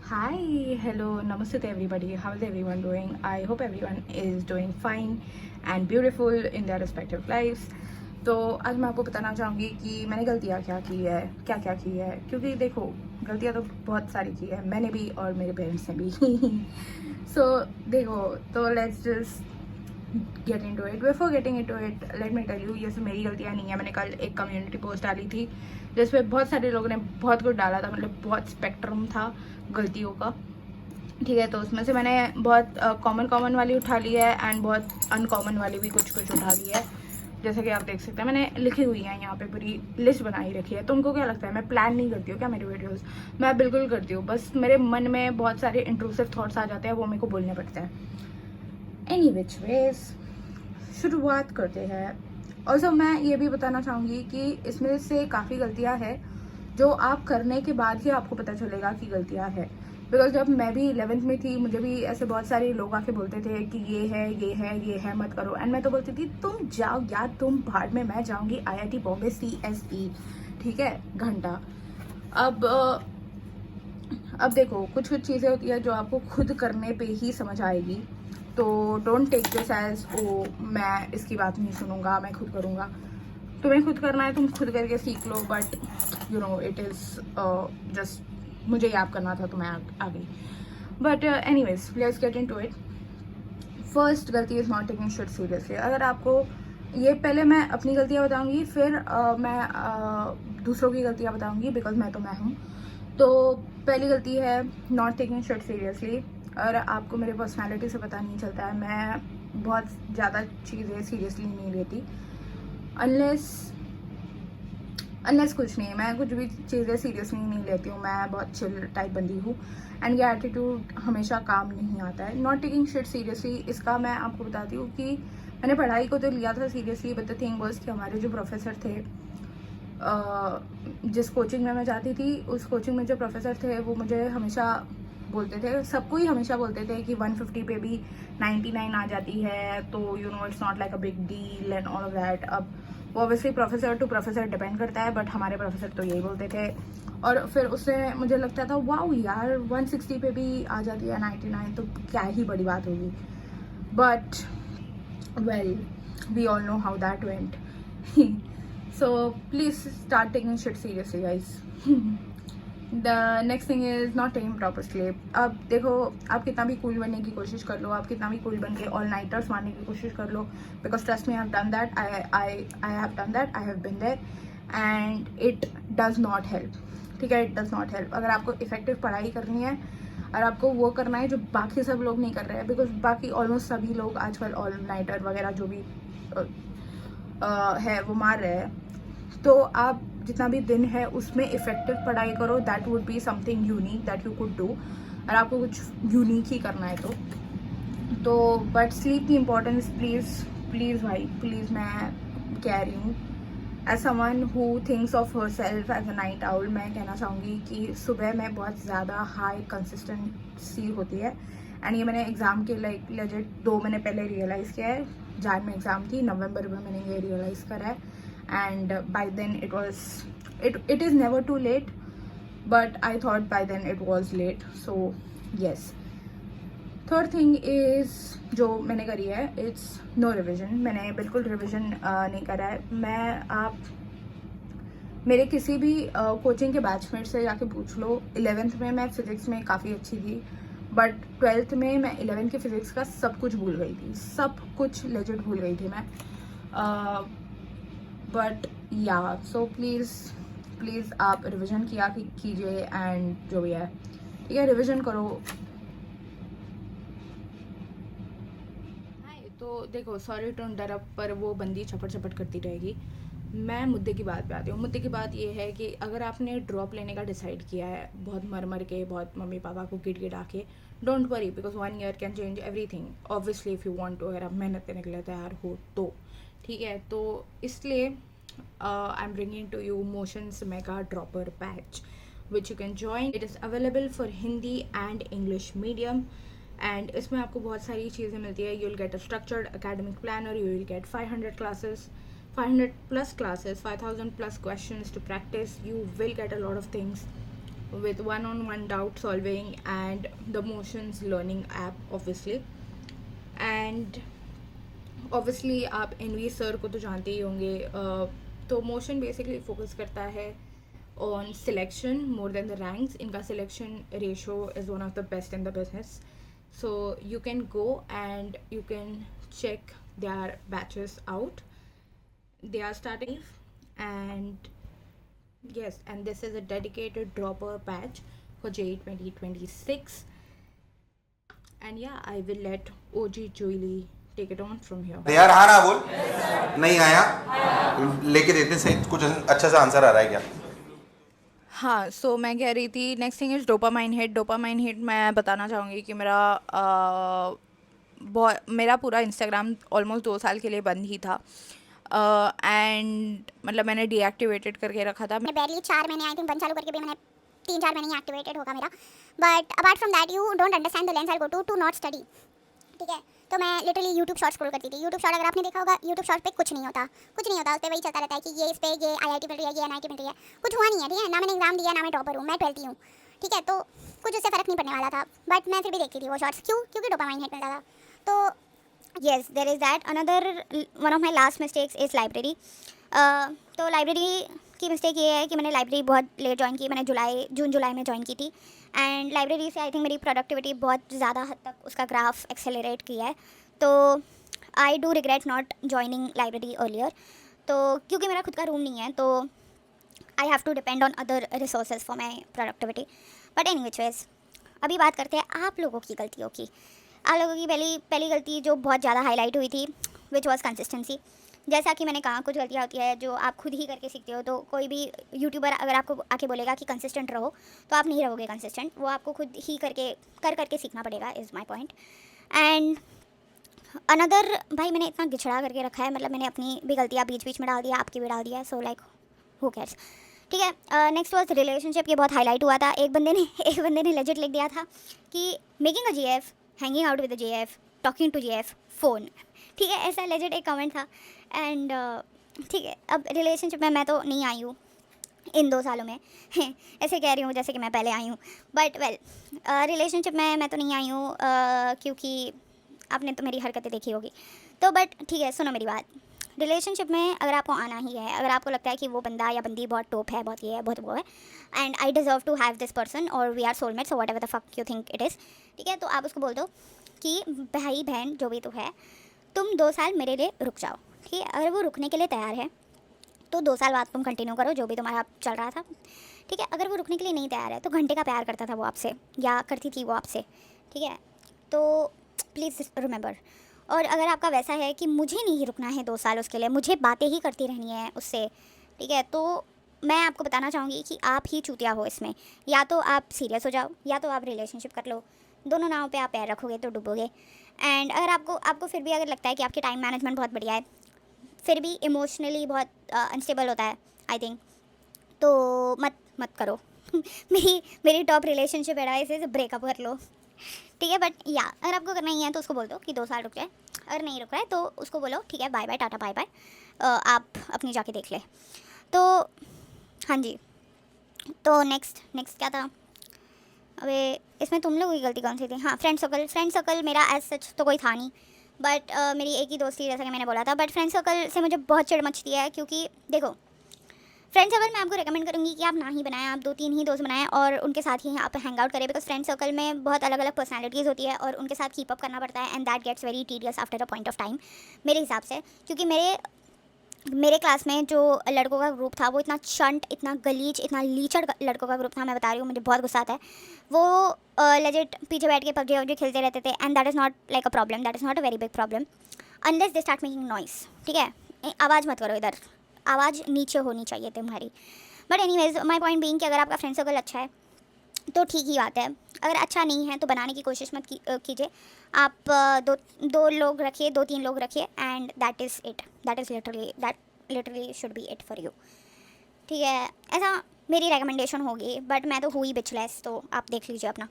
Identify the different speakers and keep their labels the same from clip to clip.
Speaker 1: Hi, hello, namaste to everybody. How is everyone doing? I hope everyone is doing fine and beautiful in their respective lives. तो आज मैं आपको बताना चाहूँगी कि मैंने गलतियाँ क्या की है, क्या क्या की है, क्योंकि देखो गलतियाँ तो बहुत सारी की है, मैंने भी और मेरे पेरेंट्स ने भी. सो देखो, तो let's just get into it. Before getting into it let me tell you, ये सब मेरी गलतियाँ नहीं है. मैंने कल एक कम्युनिटी पोस्ट डाली थी जिसपे बहुत सारे लोगों ने बहुत कुछ डाला था, मतलब बहुत स्पेक्ट्रम था गलतियों का. ठीक है, तो उसमें से मैंने बहुत कॉमन वाली उठा ली है एंड बहुत अनकॉमन वाली भी कुछ कुछ उठा ली है. जैसे कि आप देख सकते हैं मैंने लिखी हुई है यहाँ पे, पूरी लिस्ट बनाई रखी है. तुमको क्या लगता है मैं प्लान नहीं करती हूँ क्या मेरी वीडियोस? मैं बिल्कुल करती हूँ, बस मेरे मन में बहुत सारे इंट्रूसिव थॉट्स आ जाते हैं, वो मेरे को बोलने पड़ते हैं. एनी विच वेज, शुरुआत करते हैं. ऑल्सो मैं ये भी बताना चाहूँगी कि इसमें से काफ़ी गलतियाँ हैं जो आप करने के बाद ही आपको पता चलेगा कि गलतियाँ हैं. बिकॉज जब मैं भी 11th में थी, मुझे भी ऐसे बहुत सारे लोग आके बोलते थे कि ये है ये है ये है, मत करो. एंड मैं तो बोलती थी तुम जाओ यार, तुम भाड़ में, मैं जाऊँगी IIT बॉम्बे CSE. ठीक है, घंटा. अब अब देखो, कुछ कुछ चीज़ें होती है जो आपको खुद करने पे ही समझ आएगी. तो डोंट टेक दिस एज ओ मैं इसकी बात नहीं सुनूंगा, मैं खुद करूँगा. तुम्हें खुद करना है, तुम खुद करके सीख लो. But you know it is just मुझे याद करना था तो मैं आ गई. But anyways, let's get into it. First गलती is not taking shit seriously. अगर आपको ये, पहले मैं अपनी गलतियाँ बताऊँगी, फिर मैं दूसरों की गलतियाँ बताऊँगी, बिकॉज मैं तो मैं हूँ. तो पहली गलती है नॉट टेकिंग शिट सीरियसली. और आपको मेरे पर्सनालिटी से पता नहीं चलता है, मैं बहुत ज़्यादा चीज़ें सीरियसली नहीं लेती. अनलेस कुछ नहीं, मैं कुछ भी चीज़ें सीरियसली नहीं लेती हूँ. मैं बहुत चिल टाइप बंदी हूँ एंड ये एटीट्यूड हमेशा काम नहीं आता है. नॉट टेकिंग शिट सीरियसली, इसका मैं आपको बताती हूँ कि मैंने पढ़ाई को तो लिया था seriously, but the thing was कि हमारे जो प्रोफेसर थे, जिस कोचिंग में मैं जाती थी, उस कोचिंग में जो प्रोफेसर थे वो मुझे हमेशा बोलते थे, सबको ही हमेशा बोलते थे कि 150 पे भी 99 आ जाती है, तो you know it's not like a big deal and all of that. अब वो obviously professor to professor depend करता है, बट हमारे प्रोफेसर तो यही बोलते थे. और फिर उससे मुझे लगता था वाओ यार, 160 पे भी आ जाती है 99, तो क्या ही बड़ी बात होगी. But well, we all know how that went. So please start taking shit seriously, guys. The next thing is not taking proper sleep. अब देखो, आप कितना भी कूल बनने की कोशिश कर लो, आप कितना भी कूल बन के ऑल नाइटर्स मारने की कोशिश कर लो, because trust me, I have done that. I have done that, I have been there and it does not help. ठीक है, इट डज नॉट हेल्प. अगर आपको इफेक्टिव पढ़ाई करनी है और आपको वो करना है जो बाकी सब लोग नहीं कर रहे हैं, बिकॉज बाकी ऑलमोस्ट सभी लोग आजकल ऑल नाइटर वगैरह जो भी है वो मार रहे हैं, तो आप जितना भी दिन है उसमें इफेक्टिव पढ़ाई करो. That would be something unique that you could do. और आपको कुछ यूनिक ही करना है तो बट स्लीप की इम्पोर्टेंस प्लीज़ प्लीज़ भाई प्लीज़, मैं कह रही हूँ as someone who thinks of herself as a night owl, मैं कहना चाहूँगी कि सुबह में बहुत ज़्यादा हाई कंसिस्टेंसी होती है. एंड ये मैंने एग्ज़ाम के लाइक लेजिट 2 महीने पहले रियलाइज़ किया है. जान में एग्ज़ाम थी, नवंबर में मैंने ये रियलाइज़ करा है. And by then it is never too late, but I thought by then it was late. So yes. Third thing is जो मैंने करी है, इट्स नो रिविजन. मैंने बिल्कुल रिविजन नहीं करा है. आप मेरे किसी भी कोचिंग के बैचमेट से जाके पूछ लो. 11th में मैं फिज़िक्स में काफ़ी अच्छी थी, बट 12th में मैं 11th के फिज़िक्स का सब कुछ भूल गई थी, सब कुछ लेजिट भूल गई थी मैं. बट या, सो प्लीज़ आप रिविजन कीजिए एंड जो भी है, ठीक है, रिविजन करो. तो देखो, सॉरी टू इंटरप्ट, पर वो बंदी छपट छपट करती रहेगी. मैं मुद्दे की बात पे आती हूँ. मुद्दे की बात ये है कि अगर आपने ड्रॉप लेने का डिसाइड किया है, बहुत मर के, बहुत मम्मी पापा को गिड़ा के, don't worry, because 1 year can change everything. Obviously if you want to, अगर आप मेहनत करने के लिए तैयार हो तो ठीक है. तो इसलिए I am bringing to you Motion's mega dropper batch which you can join. It is available for Hindi and English medium. And इसमें आपको बहुत सारी चीज़ें मिलती है. You will get a structured academic planner, you will get 500 classes, 500 plus classes, 5000 plus questions to practice. You will get a lot of things with one-on-one doubt solving and the motions learning app obviously. And obviously आप N V sir को तो जानते ही होंगे. तो motion basically focus करता है on selection more than the ranks. इनका selection ratio is one of the best in the business. So you can go and you can check their batches out. They are starting, and yes, and this is a dedicated dropper batch for JEE 2026. And yeah, I will let OG Julie take it on from here.
Speaker 2: यार हाँ ना बोल. नहीं आया लेके देते सही. कुछ अच्छा सा आंसर आ रहा है क्या?
Speaker 1: हाँ, सो मैं कह रही थी next thing is dopamine hit. Dopamine hit मैं बताना चाहूँगी कि मेरा पूरा इंस्टाग्राम ऑलमोस्ट 2 साल के लिए बंद ही था. एंड मतलब मैंने डीएक्टिवेटेड करके रखा था.
Speaker 3: मैंने बैरली 4 महीने आई थिंक बंद चालू करके भी मैंने 3-4 महीने ही एक्टिवेटेड होगा मेरा. But apart from that you don't understand the lengths I go to not study. ठीक है, तो मैं लिटरली यूट्यूब शॉर्ट स्क्रॉल करती थी. यूट्यूब शॉर्ट अगर आपने देखा होगा, यूट्यूब शॉर्ट पे कुछ नहीं होता. उस पर वही चलता रहता है कि ये इस पे ये IIT मिल रही है, ये NIT मिल रही है. कुछ हुआ नहीं है. ठीक है ना, मैंने एग्जाम दिया ना मैं टॉपर हूँ, मैं 12th हूँ. ठीक है, तो कुछ उससे फ़र्क नहीं पड़ने वाला था. बट मैं फिर भी देखती थी वो शॉर्ट्स. क्यों? क्योंकि डोपामाइन हिट मिलता था. तो yes, there is that. Another one of my last mistakes is library. तो लाइब्रेरी की मिस्टेक ये है कि मैंने लाइब्रेरी बहुत लेट ज्वाइन की. मैंने जून जुलाई में ज्वाइन की थी. एंड लाइब्रेरी से आई थिंक मेरी प्रोडक्टिविटी बहुत ज़्यादा हद तक उसका ग्राफ एक्सेलरेट किया है. तो I do regret not joining library earlier. तो क्योंकि मेरा खुद का रूम नहीं है, तो I have to depend on other resources for my productivity. But any which ways, अभी बात करते हैं आप लोगों की गलतियों की. आप लोगों की पहली गलती जो बहुत ज़्यादा हाईलाइट हुई थी, विच वॉज कंसिस्टेंसी. जैसा कि मैंने कहा, कुछ गलतियाँ होती है जो आप खुद ही करके सीखते हो. तो कोई भी यूट्यूबर अगर आपको आके बोलेगा कि कंसिस्टेंट रहो, तो आप नहीं रहोगे कंसिस्टेंट. वो आपको खुद ही करके सीखना पड़ेगा, is my point. And another, भाई मैंने इतना गिछड़ा करके रखा है, मतलब मैंने अपनी भी गलतियाँ बीच बीच में डाल दिया, आपकी भी डाल दिया. So like who cares. ठीक है, नेक्स्ट वॉज रिलेशनशिप. ये बहुत हाईलाइट हुआ था. एक बंदे ने लेजिट लिख दिया था कि making a GF, hanging out with a GF, talking to GF, phone. ठीक है, ऐसा लेजिट एक कमेंट था. एंड ठीक है, अब रिलेशनशिप में मैं तो नहीं आई हूँ इन 2 सालों में. ऐसे कह रही हूँ जैसे कि मैं पहले आई हूँ. बट वेल, रिलेशनशिप में मैं तो नहीं आई हूँ क्योंकि आपने तो मेरी हरकतें देखी होगी. तो बट ठीक है, सुनो मेरी बात. रिलेशनशिप में अगर आपको आना ही है, अगर आपको लगता है कि वो बंदा या बंदी बहुत टॉप है, बहुत ये है, बहुत वो है, and I deserve to have this person और वी आर सोलमेट्स और whatever the fuck you think it is. ठीक है, तो आप उसको बोल दो कि भाई बहन जो भी तो है, तुम 2 साल मेरे लिए रुक जाओ. ठीक है, अगर वो रुकने के लिए तैयार है तो 2 साल बाद तुम कंटिन्यू करो जो भी तुम्हारा चल रहा था. ठीक है, अगर वो रुकने के लिए नहीं तैयार है तो घंटे का प्यार करता था वो आपसे, या करती थी वो आपसे. ठीक है, तो प्लीज़ रिमेंबर. और अगर आपका वैसा है कि मुझे नहीं रुकना है 2 साल उसके लिए, मुझे बातें ही करती रहनी है उससे, ठीक है, तो मैं आपको बताना चाहूँगी कि आप ही चूतिया हो इसमें. या तो आप सीरियस हो जाओ, या तो आप रिलेशनशिप कर लो. दोनों नाव पे आप पैर रखोगे तो डूबोगे. एंड अगर आपको फिर भी अगर लगता है कि आपके टाइम मैनेजमेंट बहुत बढ़िया है, फिर भी इमोशनली बहुत अनस्टेबल होता है आई थिंक, तो मत करो. मेरी टॉप रिलेशनशिप एडवाइस है ब्रेकअप कर लो. ठीक है, बट या अगर आपको करना ही है तो उसको बोल दो कि 2 साल रुक जाए. अगर नहीं रुक रहा है तो उसको बोलो ठीक है, bye bye, tata bye bye, आप अपनी जाके देख ले. तो हाँ जी, तो नेक्स्ट क्या था. अबे इसमें तुम लोगों की गलती कौन सी थी. हाँ, फ्रेंड सर्कल मेरा एज सच तो कोई था नहीं. बट मेरी एक ही दोस्त थी जैसा कि मैंने बोला था. बट फ्रेंड सर्कल से मुझे बहुत चिढ़ मचती है, क्योंकि देखो, फ्रेंड सर्कल मैं आपको रेकमेंड करूँगी कि आप ना ही बनाएं, आप 2-3 ही दोस्त बनाएं और उनके साथ ही आप हैंग आउट करें. बिकॉज फ्रेंड सर्कल में बहुत अलग अलग पर्सनैलिटीज़ होती है और उनके साथ कीप अप करना पड़ता है. And that gets very tedious after a point of time, मेरे हिसाब से. क्योंकि मेरे क्लास में जो लड़कों का ग्रुप था वो इतना चंट, इतना गलीज, इतना लीचड़ लड़कों का ग्रुप था. मैं बता रही हूँ, मुझे बहुत गुस्सा आता है. वो लेजिट पीछे बैठ के पबजी खेलते रहते थे. And that is not like a problem, that is not a very big problem unless they start making noise. ठीक है, आवाज़ मत करो इधर, आवाज़ नीचे होनी चाहिए तुम्हारी. But anyways, my point being कि अगर आपका फ्रेंड सर्कल अच्छा है तो ठीक ही बात है. अगर अच्छा नहीं है तो बनाने की कोशिश मत कीजिए. आप दो लोग रखिए, 2-3 लोग रखिए, and that is it. That literally should be it for you. ठीक है, ऐसा मेरी रिकमेंडेशन होगी. बट मैं तो हुई बिचलेस, तो आप देख लीजिए अपना.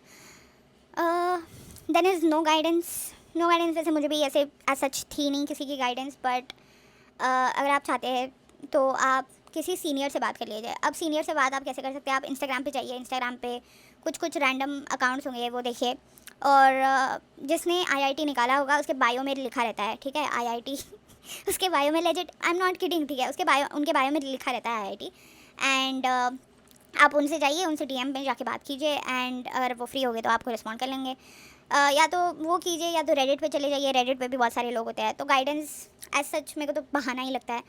Speaker 3: Then is no guidance. वैसे मुझे भी ऐसे एज सच थी नहीं किसी की गाइडेंस. बट अगर आप चाहते हैं तो आप किसी सीनियर से बात कर लिया जाए। अब सीनियर से बात आप कैसे कर सकते हैं? आप इंस्टाग्राम पे जाइए, इंस्टाग्राम पे कुछ रैंडम अकाउंट्स होंगे, वो देखिए, और जिसने IIT निकाला होगा उसके बायो में लिखा रहता है, ठीक है, IIT उसके बायो में legit, I am not kidding, ठीक है, उनके बायो में लिखा रहता है IIT। एंड आप उनसे जाइए, उनसे DM में जाके बात कीजिए, एंड अगर वो फ्री हो गए तो आपको रिस्पॉन्ड कर लेंगे। या तो वो कीजिए, या तो रेडिट पे चले जाइए, रेडिट पे भी बहुत सारे लोग होते हैं। तो गाइडेंस एज सच मेरे को तो बहाना ही लगता है,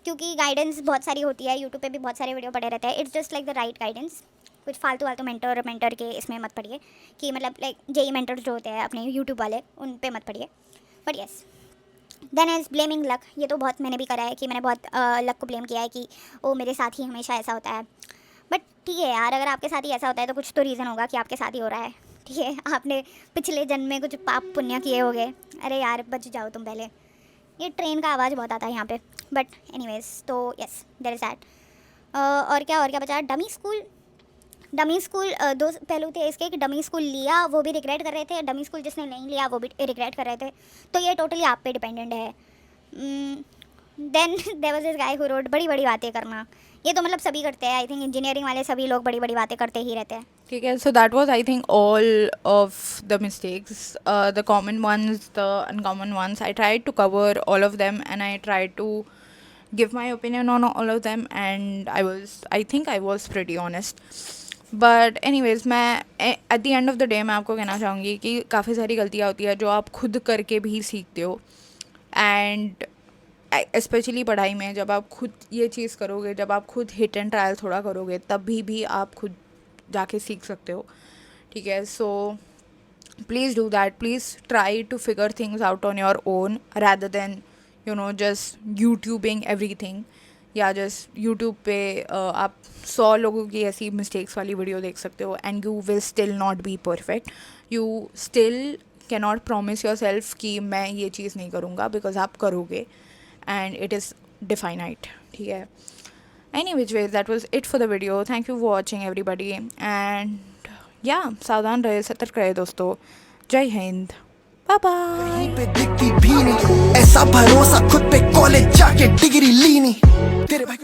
Speaker 3: क्योंकि गाइडेंस बहुत सारी होती है, यूट्यूब पे भी बहुत सारे वीडियो पड़े रहते हैं। It's just like the right guidance. कुछ फालतू मेंटर के इसमें मत पड़िए, कि मतलब लाइक JEE मेंटर जो होते हैं अपने यूट्यूब वाले, उन पे मत पड़िए। But yes, then is blaming luck. ये तो बहुत मैंने भी करा है कि मैंने बहुत लक को ब्लेम किया है कि वो मेरे साथ ही हमेशा ऐसा होता है। बट ठीक है यार, अगर आपके साथ ही ऐसा होता है तो कुछ तो रीज़न होगा कि आपके साथ ही हो रहा है, ठीक है। आपने पिछले जन्म में कुछ पाप पुण्य किए होंगे। अरे यार बच जाओ तुम पहले। ये ट्रेन का आवाज़ बहुत आता है यहाँ पे, बट एनीवेज, तो यस देयर इज़ दैट। और क्या बचा? डमी स्कूल दो पहलू थे इसके, कि डमी स्कूल लिया वो भी रिग्रेट कर रहे थे, डमी स्कूल जिसने नहीं लिया वो भी रिग्रेट कर रहे थे। तो ये टोटली आप पे डिपेंडेंट है। Then there was this guy who rode, बड़ी बातें करना, ये तो मतलब सभी करते हैं। आई थिंक इंजीनियरिंग वाले सभी लोग बड़ी बातें करते ही रहते हैं।
Speaker 1: ठीक है, so that was I think all of the mistakes, the common ones, the uncommon ones. I tried to cover all of them and I tried to give my opinion on all of them, and I think I was pretty honest. But anyways, मैं at the end of the day मैं आपको कहना चाहूँगी कि काफ़ी सारी गलतियाँ होती है जो आप खुद करके भी सीखते हो। एंड स्पेशली पढ़ाई में जब आप खुद ये चीज़ करोगे, जब आप खुद हिट एंड ट्रायल थोड़ा करोगे, तब भी आप खुद जाके सीख सकते हो, ठीक है। So please do that, please try to figure things out on your own rather than just YouTubing everything, या जस्ट यूट्यूब पे आप 100 लोगों की ऐसी मिस्टेक्स वाली वीडियो देख सकते हो, and you will still not be perfect. You still can not promise your self कि मैं ये चीज़ नहीं करूँगा, बिकॉज आप करोगे, एंड इट इज़ डिफाइनाइट, ठीक है। Any which veg, that was it for the video. Thank you for watching everybody, and या सावधान रहे, सतर्क रहे दोस्तों। जय हिंद, बाय बाय।
Speaker 4: कहीं पे दिखती भी नहीं, ऐसा भरोसा खुद पे, कॉलेज जाके डिग्री ली नहीं तेरे भाई को।